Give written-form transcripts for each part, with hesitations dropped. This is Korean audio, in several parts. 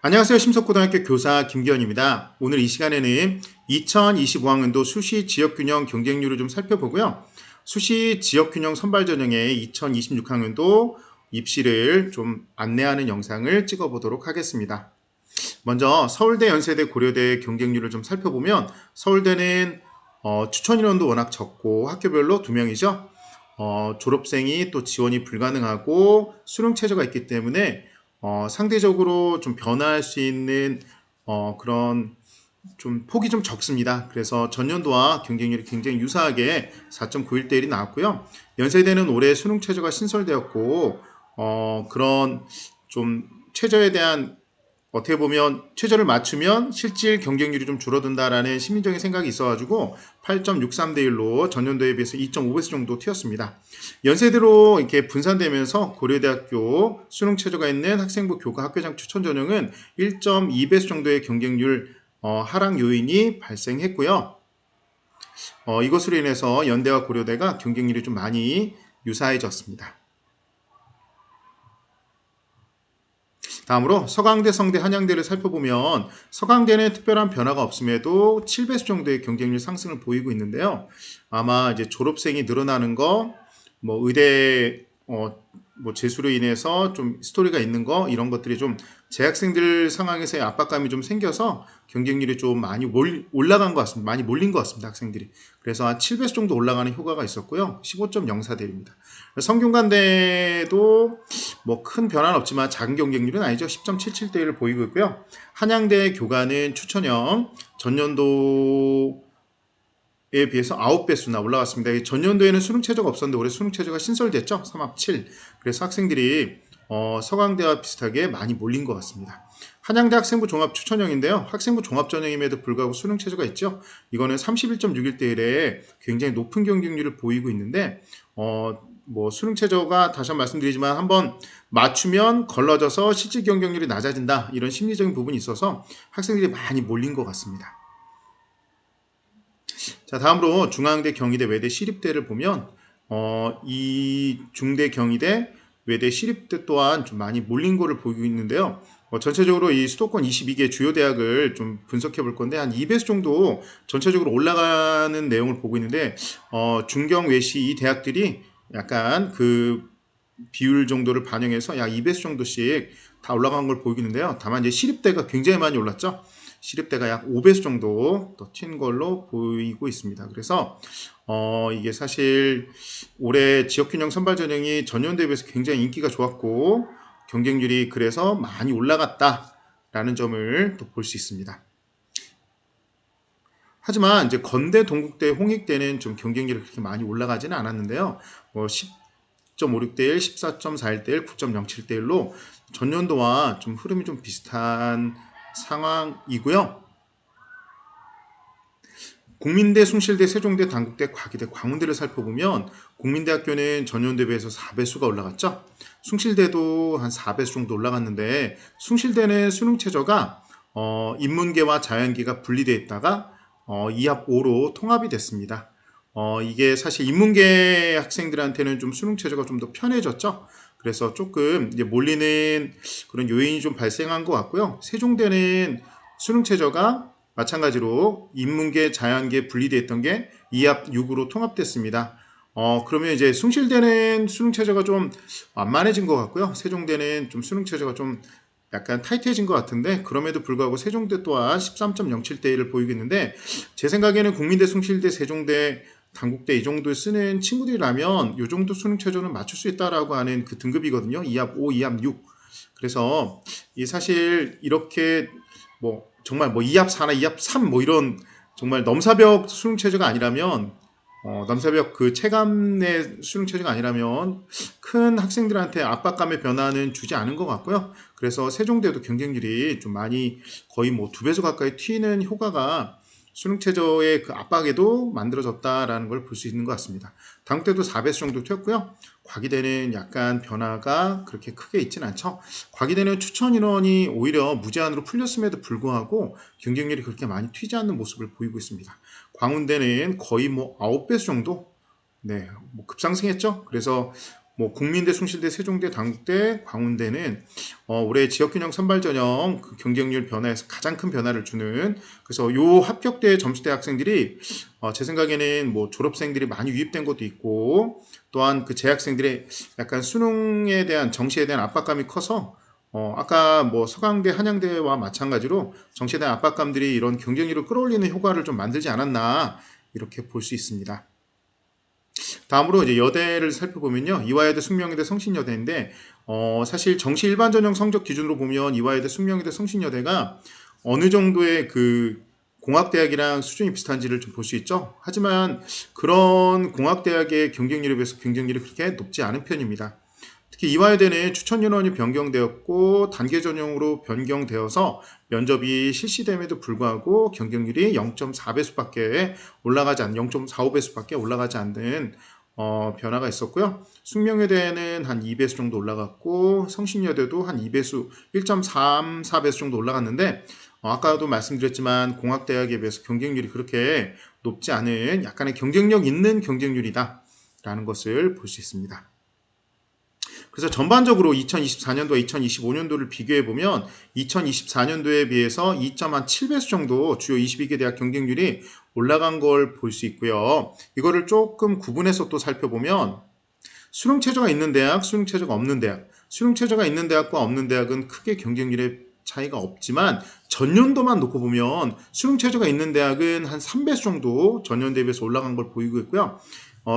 안녕하세요. 심석고등학교 교사 김기현입니다. 오늘 이 시간에는 2025학년도 수시 지역균형 경쟁률을 좀 살펴보고요. 수시 지역균형 선발전형의 2026학년도 입시를 좀 안내하는 영상을 찍어보도록 하겠습니다. 먼저 서울대, 연세대, 고려대 경쟁률을 좀 살펴보면 서울대는 추천 인원도 워낙 적고 학교별로 2명이죠. 졸업생이 또 지원이 불가능하고 수능 체제가 있기 때문에 상대적으로 좀 변화할 수 있는 그런 좀 폭이 좀 적습니다. 그래서 전년도와 경쟁률이 굉장히 유사하게 4.91대 1이 나왔고요. 연세대는 올해 수능 최저가 신설되었고 그런 좀 최저에 대한 어떻게 보면 최저를 맞추면 실질 경쟁률이 좀 줄어든다라는 심리적인 생각이 있어가지고 8.63대 1로 전년도에 비해서 2.5배수 정도 튀었습니다. 연세대로 이렇게 분산되면서 고려대학교 수능 최저가 있는 학생부 교과 학교장 추천 전형은 1.2배수 정도의 경쟁률 하락 요인이 발생했고요. 이것으로 인해서 연대와 고려대가 경쟁률이 좀 많이 유사해졌습니다. 다음으로 서강대, 성대, 한양대를 살펴보면 서강대는 특별한 변화가 없음에도 7배수 정도의 경쟁률 상승을 보이고 있는데요. 아마 이제 졸업생이 늘어나는 거, 의대 재수로 인해서 좀 스토리가 있는 거 이런 것들이 좀 재학생들 상황에서의 압박감이 좀 생겨서 경쟁률이 좀 많이 올라간 것 같습니다. 많이 몰린 것 같습니다. 학생들이. 그래서 한 7배수 정도 올라가는 효과가 있었고요. 15.04대입니다. 성균관대도 큰 변화는 없지만 작은 경쟁률은 아니죠. 10.77대1을 보이고 있고요. 한양대 교과는 추천형 전년도에 비해서 9배수나 올라갔습니다. 전년도에는 수능 최저가 없었는데 올해 수능 최저가 신설됐죠. 3합 7. 그래서 학생들이 서강대와 비슷하게 많이 몰린 것 같습니다. 한양대 학생부 종합 추천형인데요. 학생부 종합 전형임에도 불구하고 수능 최저가 있죠. 이거는 31.61대 1에 굉장히 높은 경쟁률을 보이고 있는데 수능 최저가 다시 한번 말씀드리지만 한번 맞추면 걸러져서 실질 경쟁률이 낮아진다. 이런 심리적인 부분이 있어서 학생들이 많이 몰린 것 같습니다. 자, 다음으로 중앙대, 경희대, 외대, 시립대를 보면 이 중대, 경희대, 외대, 시립대 또한 좀 많이 몰린 거를 보이고 있는데요. 전체적으로 이 수도권 22개 주요 대학을 좀 분석해 볼 건데 한 2배수 정도 전체적으로 올라가는 내용을 보고 있는데 중경, 외시 이 대학들이 약간 그 비율 정도를 반영해서 약 2배수 정도씩 다 올라간 걸 보이고 있는데요. 다만 이제 시립대가 굉장히 많이 올랐죠. 시립대가 약 5배수 정도 더 튄 걸로 보이고 있습니다. 그래서 이게 사실 올해 지역균형 선발 전형이 전년도에 비해서 굉장히 인기가 좋았고 경쟁률이 그래서 많이 올라갔다라는 점을 또 볼 수 있습니다. 하지만 이제 건대, 동국대, 홍익대는 좀 경쟁률이 그렇게 많이 올라가지는 않았는데요. 10.56대 1, 14.41대 1, 9.07대 1로 전년도와 좀 흐름이 좀 비슷한 상황이고요. 국민대, 숭실대, 세종대, 단국대, 과기대, 광운대를 살펴보면 국민대학교는 전년도에 비해서 4배수가 올라갔죠. 숭실대도 한 4배수 정도 올라갔는데 숭실대는 수능 최저가 인문계와 자연계가 분리되어 있다가 2합 5로 통합이 됐습니다. 이게 사실 인문계 학생들한테는 좀 수능 최저가 좀 더 편해졌죠. 그래서 조금 이제 몰리는 그런 요인이 좀 발생한 것 같고요. 세종대는 수능 최저가 마찬가지로 인문계, 자연계 분리되어 있던 게 2합 6으로 통합됐습니다. 그러면 이제 숭실대는 수능 최저가 좀 완만해진 것 같고요. 세종대는 좀 수능 최저가 좀 약간 타이트해진 것 같은데 그럼에도 불구하고 세종대 또한 13.07대 1을 보이고 있는데 제 생각에는 국민대, 숭실대, 세종대, 단국대 이 정도 쓰는 친구들이라면 이 정도 수능 최저는 맞출 수 있다라고 하는 그 등급이거든요. 2합 5, 2합 6. 그래서 이 사실 이렇게 정말 2합 4나 2합 3 이런 정말 넘사벽 수능 최저가 아니라면 넘사벽 그 체감의 수능 최저가 아니라면 큰 학생들한테 압박감의 변화는 주지 않은 것 같고요. 그래서 세종대도 경쟁률이 좀 많이 거의 2배수 가까이 튀는 효과가 수능 최저의 그 압박에도 만들어졌다라는 걸 볼 수 있는 것 같습니다. 단국대도 4배수 정도 튀었고요. 과기대는 약간 변화가 그렇게 크게 있진 않죠. 과기대는 추천 인원이 오히려 무제한으로 풀렸음에도 불구하고 경쟁률이 그렇게 많이 튀지 않는 모습을 보이고 있습니다. 광운대는 거의 9배수 정도 급상승했죠. 그래서 뭐 국민대, 숭실대, 세종대, 단국대, 광운대는 올해 지역균형 선발전형 그 경쟁률 변화에서 가장 큰 변화를 주는, 그래서 요 합격대 점수대 학생들이 제 생각에는 뭐 졸업생들이 많이 유입된 것도 있고, 또한 그 재학생들의 약간 수능에 대한 정시에 대한 압박감이 커서 아까 뭐 서강대, 한양대와 마찬가지로 정시에 대한 압박감들이 이런 경쟁률을 끌어올리는 효과를 좀 만들지 않았나 이렇게 볼 수 있습니다. 다음으로 이제 여대를 살펴보면요. 이화여대, 숙명여대, 성신여대인데 사실 정시 일반 전형 성적 기준으로 보면 이화여대, 숙명여대, 성신여대가 어느 정도의 그 공학대학이랑 수준이 비슷한지를 좀 볼 수 있죠. 하지만 그런 공학대학의 경쟁률에 비해서 경쟁률이 그렇게 높지 않은 편입니다. 특히 이화여대는 추천 인원이 변경되었고 단계 전형으로 변경되어서 면접이 실시됨에도 불구하고 경쟁률이 0.4배수밖에 올라가지 않는 0.45배수밖에 올라가지 않는 변화가 있었고요. 숙명여대는 한 2배수 정도 올라갔고 성신여대도 한 2배수 1.34배수 정도 올라갔는데 아까도 말씀드렸지만 공학대학에 비해서 경쟁률이 그렇게 높지 않은 약간의 경쟁력 있는 경쟁률이다 라는 것을 볼 수 있습니다. 그래서 전반적으로 2024년도와 2025년도를 비교해보면 2024년도에 비해서 2.7배수 정도 주요 22개 대학 경쟁률이 올라간 걸 볼 수 있고요. 이거를 조금 구분해서 또 살펴보면 수능체제가 있는 대학, 수능체제가 없는 대학, 수능체제가 있는 대학과 없는 대학은 크게 경쟁률의 차이가 없지만 전년도만 놓고 보면 수능체제가 있는 대학은 한 3배수 정도 전년도에 비해서 올라간 걸 보이고 있고요.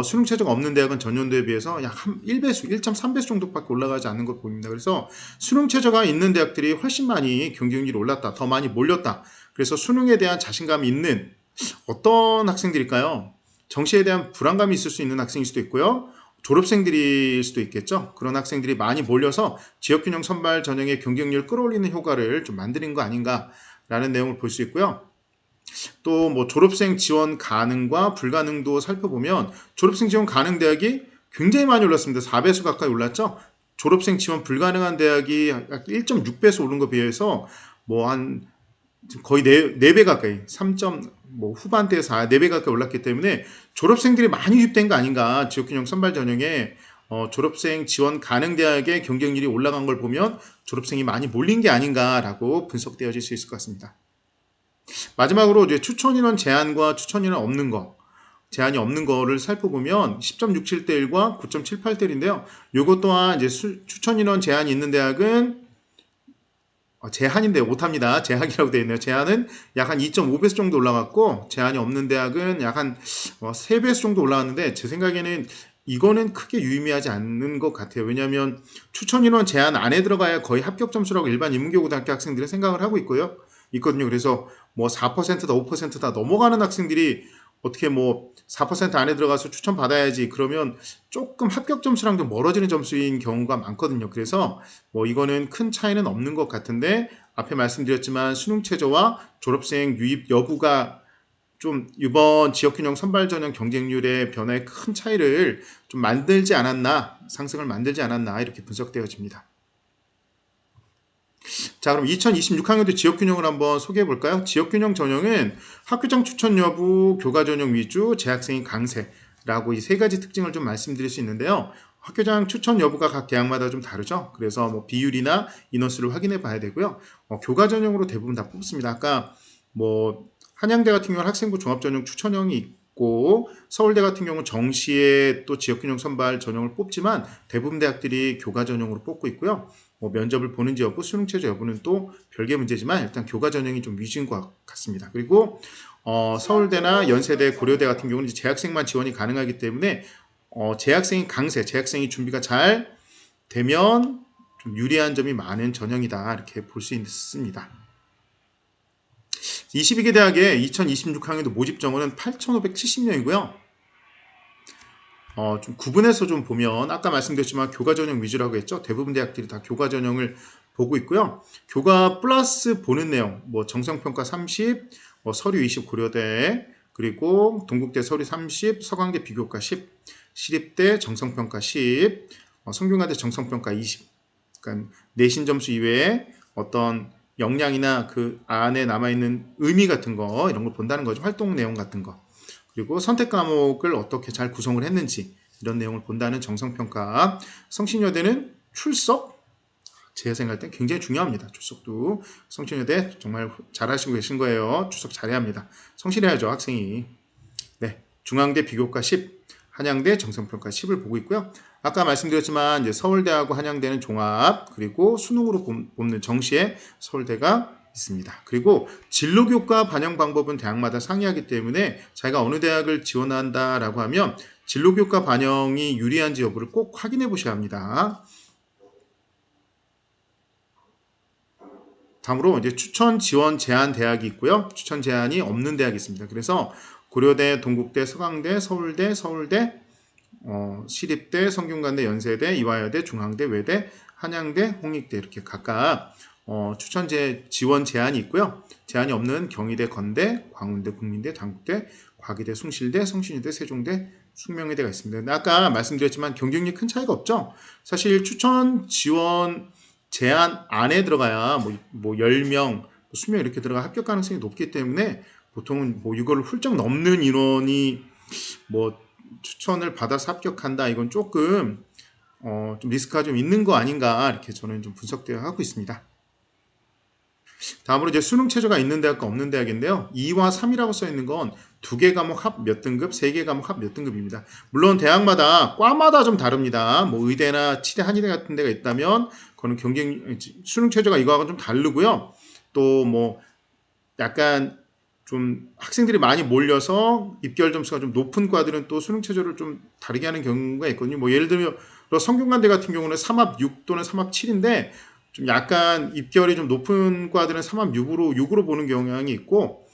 수능체제가 없는 대학은 전년도에 비해서 약 1배수, 1.3배수 정도밖에 올라가지 않는 걸 보입니다. 그래서 수능체제가 있는 대학들이 훨씬 많이 경쟁률이 올랐다, 더 많이 몰렸다. 그래서 수능에 대한 자신감이 있는 어떤 학생들일까요? 정시에 대한 불안감이 있을 수 있는 학생일 수도 있고요. 졸업생들일 수도 있겠죠. 그런 학생들이 많이 몰려서 지역균형 선발 전형의 경쟁률 끌어올리는 효과를 좀 만드는 거 아닌가라는 내용을 볼 수 있고요. 또 뭐 졸업생 지원 가능과 불가능도 살펴보면 졸업생 지원 가능 대학이 굉장히 많이 올랐습니다. 4배수 가까이 올랐죠. 졸업생 지원 불가능한 대학이 1.6배수 오른 것에 비해서 뭐 한 거의 4배 가까이 3. 뭐 후반대에서 4배 가까이 올랐기 때문에 졸업생들이 많이 유입된 거 아닌가. 지역균형 선발 전형에 졸업생 지원 가능 대학의 경쟁률이 올라간 걸 보면 졸업생이 많이 몰린 게 아닌가라고 분석되어질 수 있을 것 같습니다. 마지막으로 이제 추천 인원 제한과 추천 인원 없는 거, 제한이 없는 거를 살펴보면 10.67대 1과 9.78대 1인데요. 이것 또한 이제 추천 인원 제한이 있는 대학은 제한인데 오탑니다. 제한이라고 되어 있네요. 제한은 약 한 2.5배수 정도 올라갔고 제한이 없는 대학은 약 한 3배수 정도 올라갔는데 제 생각에는 이거는 크게 유의미하지 않는 것 같아요. 왜냐하면 추천 인원 제한 안에 들어가야 거의 합격 점수라고 일반 인문계고등학교 학생들은 생각을 하고 있거든요. 그래서 뭐 4%다 5%다 넘어가는 학생들이 어떻게 뭐 4% 안에 들어가서 추천 받아야지 그러면 조금 합격 점수랑 좀 멀어지는 점수인 경우가 많거든요. 그래서 뭐 이거는 큰 차이는 없는 것 같은데 앞에 말씀드렸지만 수능 최저와 졸업생 유입 여부가 좀 이번 지역균형 선발전형 경쟁률의 변화에 큰 차이를 좀 만들지 않았나, 상승을 만들지 않았나 이렇게 분석되어집니다. 자, 그럼 2026학년도 지역균형을 한번 소개해 볼까요? 지역균형 전형은 학교장 추천 여부, 교과 전형 위주, 재학생이 강세라고 이 세 가지 특징을 좀 말씀드릴 수 있는데요. 학교장 추천 여부가 각 대학마다 좀 다르죠. 그래서 뭐 비율이나 인원수를 확인해 봐야 되고요. 교과 전형으로 대부분 다 뽑습니다. 아까 뭐 한양대 같은 경우는 학생부 종합전형 추천형이 있고 서울대 같은 경우는 정시에 또 지역균형 선발 전형을 뽑지만 대부분 대학들이 교과 전형으로 뽑고 있고요. 뭐 면접을 보는지 여부, 수능 최저 여부는 또 별개 문제지만 일단 교과 전형이 좀 위주인 것 같습니다. 그리고 서울대나 연세대, 고려대 같은 경우는 이제 재학생만 지원이 가능하기 때문에 재학생이 강세, 재학생이 준비가 잘 되면 좀 유리한 점이 많은 전형이다 이렇게 볼 수 있습니다. 22개 대학의 2026학년도 모집 정원은 8,570명이고요. 좀 구분해서 좀 보면 아까 말씀드렸지만 교과 전형 위주라고 했죠. 대부분 대학들이 다 교과 전형을 보고 있고요. 교과 플러스 보는 내용, 뭐 정성평가 30, 뭐 서류 20 고려대, 그리고 동국대 서류 30, 서강대 비교과 10, 시립대 정성평가 10, 성균관대 정성평가 20. 그러니까 내신 점수 이외에 어떤 역량이나 그 안에 남아있는 의미 같은 거 이런 걸 본다는 거죠. 활동 내용 같은 거. 그리고 선택 과목을 어떻게 잘 구성을 했는지 이런 내용을 본다는 정성평가. 성신여대는 출석, 재생할 때 굉장히 중요합니다. 출석도. 성신여대 정말 잘하시고 계신 거예요. 출석 잘해야 합니다. 성실해야죠, 학생이. 네, 중앙대 비교과 10, 한양대 정성평가 10을 보고 있고요. 아까 말씀드렸지만 이제 서울대하고 한양대는 종합, 그리고 수능으로 뽑는 정시에 서울대가 있습니다. 그리고 진로교과 반영 방법은 대학마다 상이하기 때문에 자기가 어느 대학을 지원한다라고 하면 진로교과 반영이 유리한지 여부를 꼭 확인해 보셔야 합니다. 다음으로 이제 추천 지원 제한 대학이 있고요. 추천 제한이 없는 대학이 있습니다. 그래서 고려대, 동국대, 서강대, 서울대, 시립대, 성균관대, 연세대, 이화여대, 중앙대, 외대, 한양대, 홍익대 이렇게 각각 추천 지원 제한이 있고요. 제한이 없는 경희대, 건대, 광운대, 국민대, 단국대, 과기대, 숭실대, 성신여대, 세종대, 숙명여대가 있습니다. 아까 말씀드렸지만 경쟁률 큰 차이가 없죠. 사실 추천 지원 제한 안에 들어가야 뭐 10명, 20명 이렇게 들어가 합격 가능성이 높기 때문에 보통은 뭐 이걸 훌쩍 넘는 인원이 뭐 추천을 받아서 합격한다. 이건 조금 좀 리스크가 좀 있는 거 아닌가 이렇게 저는 좀 분석되어 하고 있습니다. 다음으로 이제 수능 최저가 있는 대학과 없는 대학인데요. 2와 3이라고 써 있는 건 2개 과목 합 몇 등급, 3개 과목 합 몇 등급입니다. 물론 대학마다 과마다 좀 다릅니다. 뭐 의대나 치대, 한의대 같은 데가 있다면 그거는 수능 최저가 이거하고 좀 다르고요. 또 뭐 약간 좀 학생들이 많이 몰려서 입결 점수가 좀 높은 과들은 또 수능 최저를 좀 다르게 하는 경우가 있거든요. 뭐 예를 들면 성균관대 같은 경우는 3합 6 또는 3합 7인데 좀 약간 입결이 좀 높은 과들은 3합 6으로 보는 경향이 있고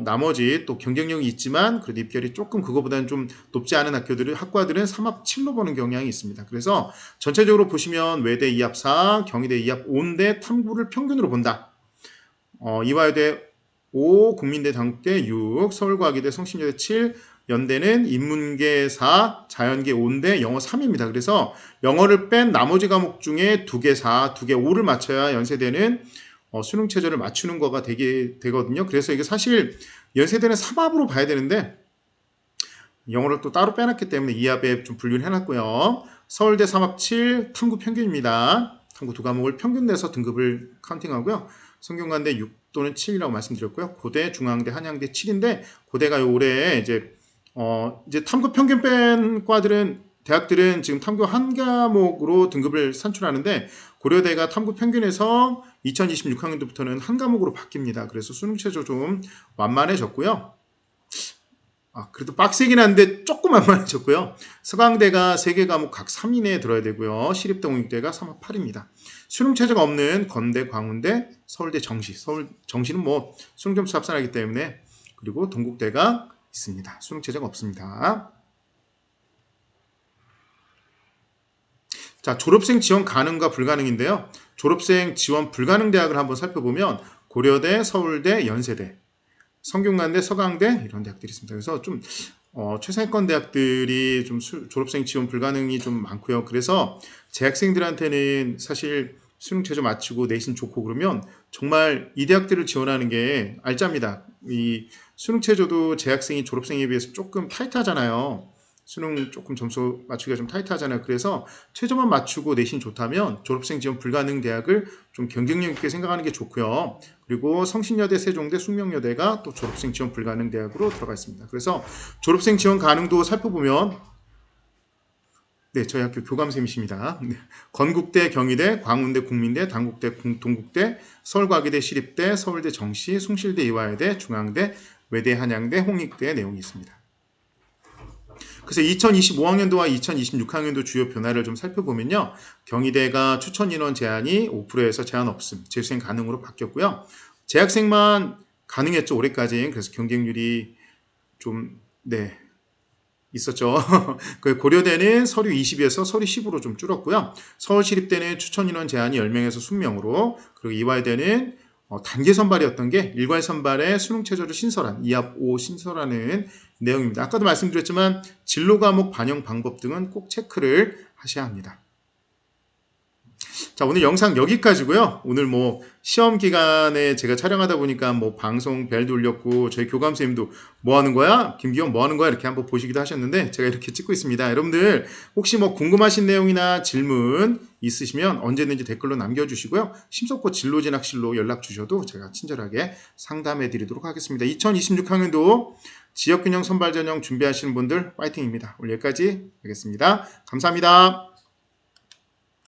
나머지 또 경쟁력이 있지만 그래도 입결이 조금 그거보다는 좀 높지 않은 학과들은 3합 7로 보는 경향이 있습니다. 그래서 전체적으로 보시면 외대 2합 4, 경희대 2합 5인데 탐구를 평균으로 본다. 이화여대 5, 국민대, 단국대 6, 서울과기대, 성신여대 7, 연대는 인문계 4, 자연계 5인데 영어 3입니다. 그래서 영어를 뺀 나머지 과목 중에 2개 4, 2개 5를 맞춰야 연세대는 수능 최저를 맞추는 거가 되거든요. 그래서 이게 사실 연세대는 3합으로 봐야 되는데 영어를 또 따로 빼놨기 때문에 2합에 좀 분류를 해놨고요. 서울대 3합 7, 탐구 평균입니다. 탐구 두 과목을 평균 내서 등급을 카운팅하고요. 성균관대 6 또는 7이라고 말씀드렸고요. 고대, 중앙대, 한양대 7인데 고대가 올해 이제 탐구 평균 뺀 대학들은 지금 탐구 한 과목으로 등급을 산출하는데 고려대가 탐구 평균에서 2026학년도부터는 한 과목으로 바뀝니다. 그래서 수능 최저 좀 완만해졌고요. 그래도 빡세긴 한데 조금 만만해졌고요. 서강대가 3개 과목 각 3 이내에 들어야 되고요. 시립대, 홍익대가 3합 8입니다. 수능 최저가 없는 건대, 광운대, 서울대 정시. 정시는 뭐 수능 점수 합산하기 때문에 그리고 동국대가 있습니다. 수능 최저가 없습니다. 자, 졸업생 지원 가능과 불가능인데요. 졸업생 지원 불가능 대학을 한번 살펴보면 고려대, 서울대, 연세대, 성균관대, 서강대 이런 대학들이 있습니다. 그래서 좀 최상위권 대학들이 좀 졸업생 지원 불가능이 좀 많고요. 그래서 재학생들한테는 사실 수능 최저 맞추고 내신 좋고 그러면 정말 이 대학들을 지원하는 게 알짜입니다. 이 수능 최저도 재학생이 졸업생에 비해서 조금 타이트하잖아요. 수능 조금 점수 맞추기가 좀 타이트하잖아요. 그래서 최저만 맞추고 내신 좋다면 졸업생 지원 불가능 대학을 좀 경쟁력 있게 생각하는 게 좋고요. 그리고 성신여대, 세종대, 숙명여대가 또 졸업생 지원 불가능 대학으로 들어가 있습니다. 그래서 졸업생 지원 가능도 살펴보면 네, 저희 학교 교감쌤이십니다. 네. 건국대, 경희대, 광운대, 국민대, 단국대, 동국대, 서울과기대, 시립대, 서울대 정시, 숭실대, 이화여대, 중앙대, 외대, 한양대, 홍익대의 내용이 있습니다. 그래서 2025학년도와 2026학년도 주요 변화를 좀 살펴보면요. 경희대가 추천 인원 제한이 5%에서 제한 없음, 재수생 가능으로 바뀌었고요. 재학생만 가능했죠, 올해까지. 그래서 경쟁률이 좀, 있었죠. 고려대는 서류 20에서 서류 10으로 좀 줄었고요. 서울시립대는 추천 인원 제한이 10명에서 20명으로, 그리고 이화여대는 단계 선발이었던 게 일괄 선발에 수능 최저를 신설한 2합 5 신설하는 내용입니다. 아까도 말씀드렸지만 진로 과목 반영 방법 등은 꼭 체크를 하셔야 합니다. 자, 오늘 영상 여기까지고요. 오늘 뭐 시험 기간에 제가 촬영하다 보니까 뭐 방송 벨도 울렸고 저희 교감 선생님도 뭐 하는 거야? 김기영 뭐 하는 거야? 이렇게 한번 보시기도 하셨는데 제가 이렇게 찍고 있습니다. 여러분들 혹시 뭐 궁금하신 내용이나 질문 있으시면 언제든지 댓글로 남겨주시고요. 심석보 진로진학실로 연락 주셔도 제가 친절하게 상담해 드리도록 하겠습니다. 2026학년도 지역균형 선발전형 준비하시는 분들 파이팅입니다. 오늘 여기까지 하겠습니다. 감사합니다.